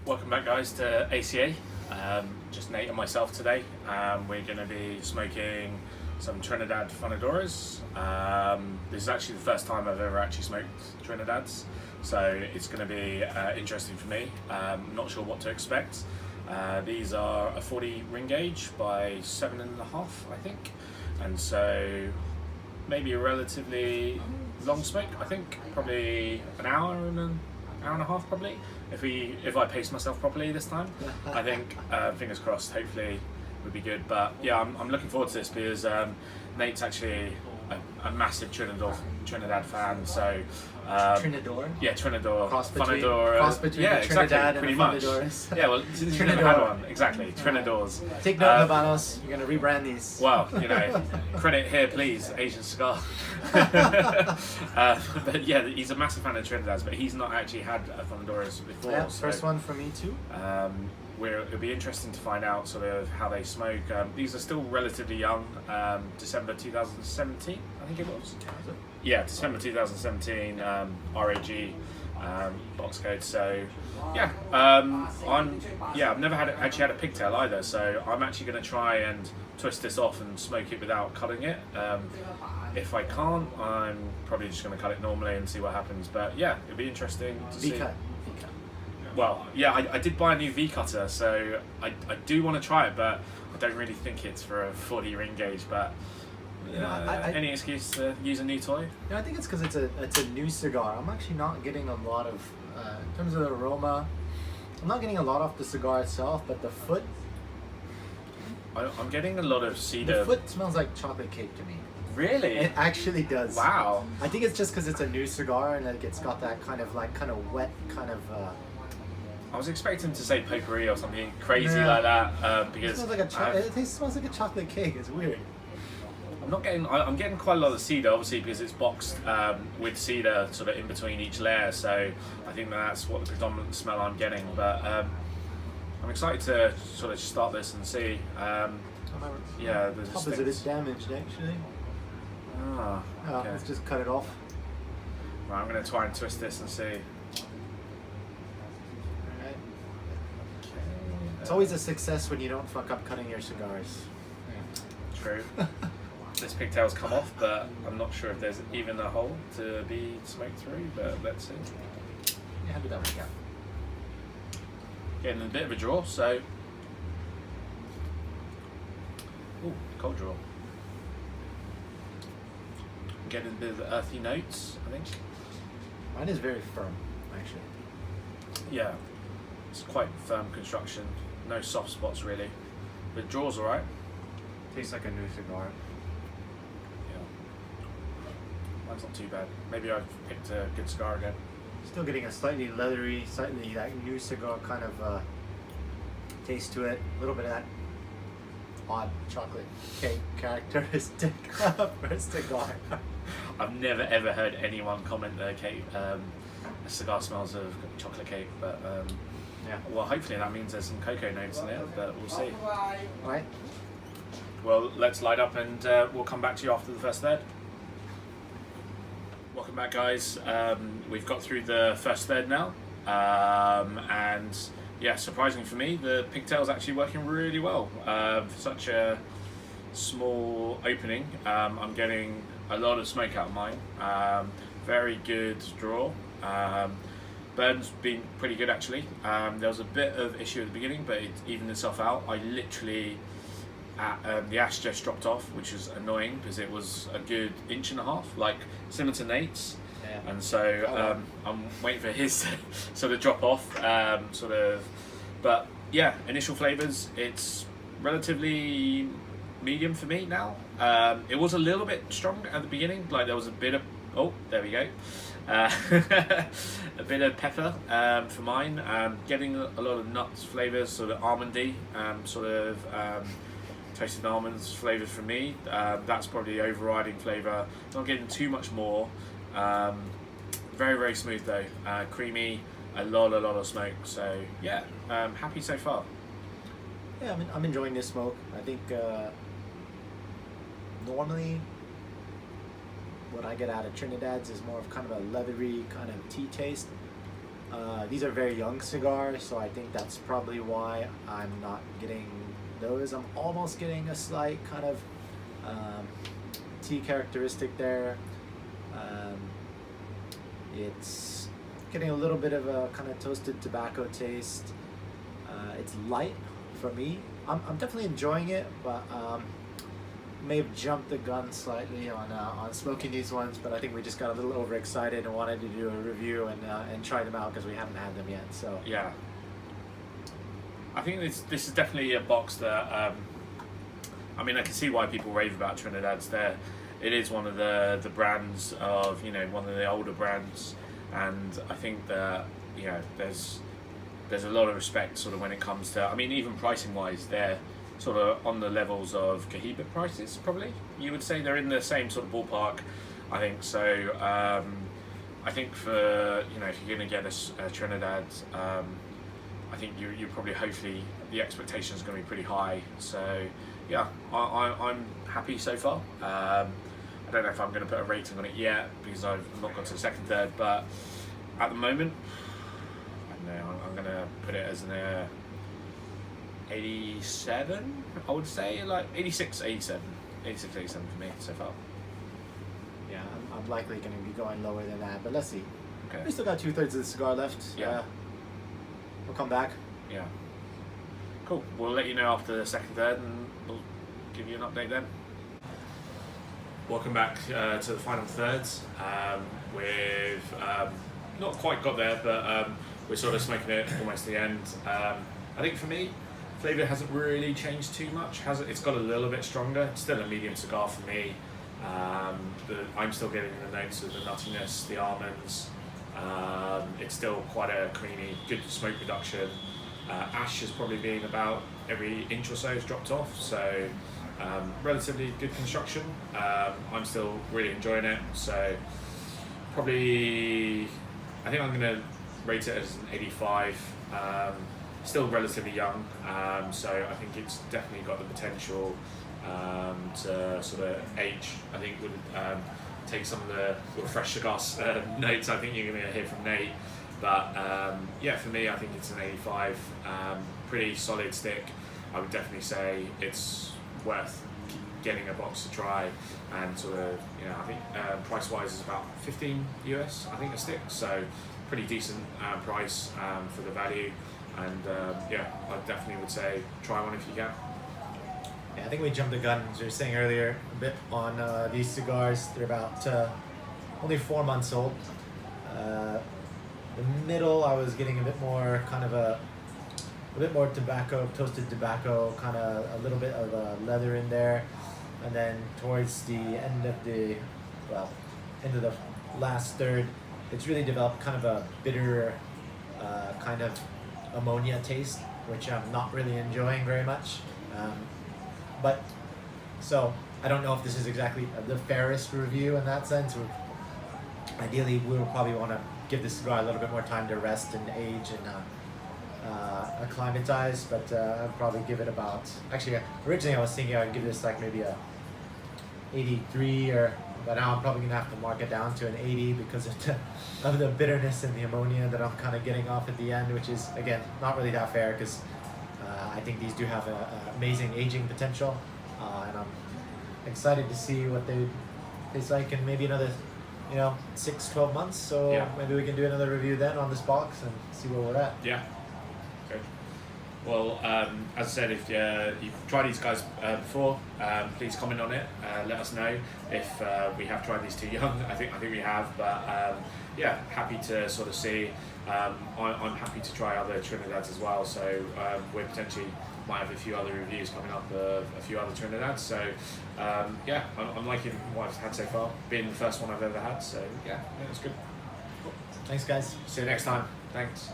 Welcome back, guys, to ACA. Just Nate and myself today. We're going to be smoking some Trinidad Fundadores. This is actually the first time I've ever actually smoked Trinidad's, so it's going to be interesting for me. Not sure what to expect. These are a 40 ring gauge by 7.5, I think, and so maybe a relatively long smoke. I think probably an hour and a half probably, if I pace myself properly this time. I think fingers crossed, hopefully would be good. But yeah, I'm looking forward to this because Nate's actually a massive Trinidad fan, so Trinidad? Yeah, Trinidad. Cross between yeah, Trinidad exactly, and pretty the much. Fundadores. Yeah, well, you've never had one, exactly. Trinidad's. Take note, Habanos. You're going to rebrand these. Well, credit here, please, Asian Cigar. But yeah, he's a massive fan of Trinidad's, but he's not actually had a Fundadores before. Yeah, so, first one for me too. it'll be interesting to find out sort of how they smoke. These are still relatively young. December 2017, I think it was. Yeah, December 2017, RAG box code. So yeah, I've never actually had a pigtail either. So I'm actually going to try and twist this off and smoke it without cutting it. If I can't, I'm probably just going to cut it normally and see what happens. But yeah, it'll be interesting to see. V-cut. Well, yeah, I did buy a new V cutter, so I do want to try it, but I don't really think it's for a 40 ring gauge. But any excuse to use a new toy? I think it's because it's a new cigar. I'm actually not getting a lot of, in terms of the aroma, I'm not getting a lot off the cigar itself, but the foot. I'm getting a lot of cedar. The foot smells like chocolate cake to me. Really? It actually does. Wow. I think it's just because it's a new cigar and like it's got that kind of wet kind of. I was expecting to say potpourri or something crazy like that because it smells like a chocolate cake. It's weird. I'm getting quite a lot of cedar, obviously, because it's boxed with cedar sort of in between each layer. So I think that's what the predominant smell I'm getting. But I'm excited to sort of start this and see. Yeah, the opposite is damaged actually. Okay. Let's just cut it off. Right, I'm going to try and twist this and see. It's always a success when you don't fuck up cutting your cigars. True. This pigtail's come off, but I'm not sure if there's even a hole to be smoked through, but let's see. Yeah, how did that work out? Getting a bit of a draw, so... Ooh, cold draw. Getting a bit of the earthy notes, I think. Mine is very firm, actually. Yeah, it's quite firm construction. No soft spots really. The draw's alright. Tastes like a new cigar. Yeah. Mine's not too bad. Maybe I've picked a good cigar again. Still getting a slightly leathery, slightly like new cigar kind of taste to it. A little bit of that odd chocolate cake characteristic for a cigar. I've never ever heard anyone comment that a cigar smells of chocolate cake, but yeah. Well, hopefully that means there's some cocoa notes in it, but we'll see. Alright. Well, let's light up and we'll come back to you after the first third. Welcome back, guys. We've got through the first third now, and yeah, surprisingly for me, the pigtail's actually working really well. For such a small opening, I'm getting a lot of smoke out of mine. Very good draw. Burn's been pretty good actually. There was a bit of issue at the beginning, but it evened itself out. I literally, the ash just dropped off, which was annoying because it was a good 1.5 inches, like similar to Nate's. Yeah. And so I'm waiting for his to sort of drop off, but yeah, initial flavours, it's relatively medium for me now. It was a little bit strong at the beginning, like there was a bit of, oh, there we go. A bit of pepper for mine. Getting a lot of nuts flavours, sort of almondy, toasted almonds flavours for me. That's probably the overriding flavour. Not getting too much more. Very, very smooth though. Creamy, a lot of smoke. So yeah, happy so far. Yeah, I'm enjoying this smoke. I think normally what I get out of Trinidad's is more of kind of a leathery kind of tea taste. These are very young cigars, so I think that's probably why I'm not getting those. I'm almost getting a slight kind of tea characteristic there. It's getting a little bit of a kind of toasted tobacco taste. It's light for me. I'm definitely enjoying it, but may have jumped the gun slightly on smoking these ones, but I think we just got a little overexcited and wanted to do a review and try them out because we haven't had them yet. So yeah, I think this is definitely a box that I mean, I can see why people rave about Trinidad's. There, it is one of the brands of, you know, one of the older brands, and I think that, you know, there's a lot of respect sort of when it comes to, I mean, even pricing wise, they're sort of on the levels of Cohiba prices, probably. You would say they're in the same sort of ballpark, I think. So I think for, you know, if you're going to get a Trinidad, I think you probably, hopefully, the expectation is going to be pretty high. So yeah, I'm happy so far. I don't know if I'm going to put a rating on it yet because I've not got to the second, third, but at the moment, I don't know, I'm going to put it as an 87, I would say, like 86, 87 for me so far. yeah, I'm likely going to be going lower than that, but let's see. Okay. We still got 2/3 of the cigar left. Yeah. We'll come back. Yeah. Cool. We'll let you know after the second, third, and we'll give you an update then. Welcome back to the final thirds. We've not quite got there, but we're sort of smoking it almost to the end. I think for me, flavour hasn't really changed too much. It's got a little bit stronger. It's still a medium cigar for me. I'm still getting the notes of the nuttiness, the almonds. It's still quite a creamy, good smoke reduction. Ash has probably been about every inch or so has dropped off, so relatively good construction. I'm still really enjoying it, so probably I think I'm going to rate it as an 85. Still relatively young, so I think it's definitely got the potential to sort of age. I think would take some of the sort of fresh cigar notes I think you're going to hear from Nate. But yeah, for me, I think it's an 85. Pretty solid stick. I would definitely say it's worth getting a box to try, and sort of, you know, I think price-wise is about 15 US, I think, a stick. So pretty decent price for the value. And yeah, I definitely would say try one if you can. Yeah, I think we jumped the gun, as you were saying earlier, a bit on these cigars. They're about only 4 months old. The middle, I was getting a bit more kind of a bit more tobacco, toasted tobacco, kind of a little bit of leather in there, and then towards the end of the last third, it's really developed kind of a bitter kind of ammonia taste, which I'm not really enjoying very much. But so I don't know if this is exactly the fairest review in that sense. Ideally, we will probably want to give this cigar a little bit more time to rest and age and acclimatize, but I'd probably give it about, actually originally I was thinking I'd give this like maybe a 83, but now I'm probably gonna have to mark it down to an 80 because of the bitterness and the ammonia that I'm kind of getting off at the end, which is, again, not really that fair because I think these do have an amazing aging potential, and I'm excited to see what they taste like in maybe another 6-12 months. So yeah, maybe we can do another review then on this box and see where we're at. Yeah. Okay. Well, as I said, if you've tried these guys before, please comment on it. Let us know if we have tried these too young. I think we have, but yeah, happy to sort of see. I'm happy to try other Trinidads as well. So we potentially might have a few other reviews coming up of a few other Trinidads. So yeah, I'm liking what I've had so far. Being the first one I've ever had. So yeah, it's good. Cool. Thanks, guys. See you next time. Thanks.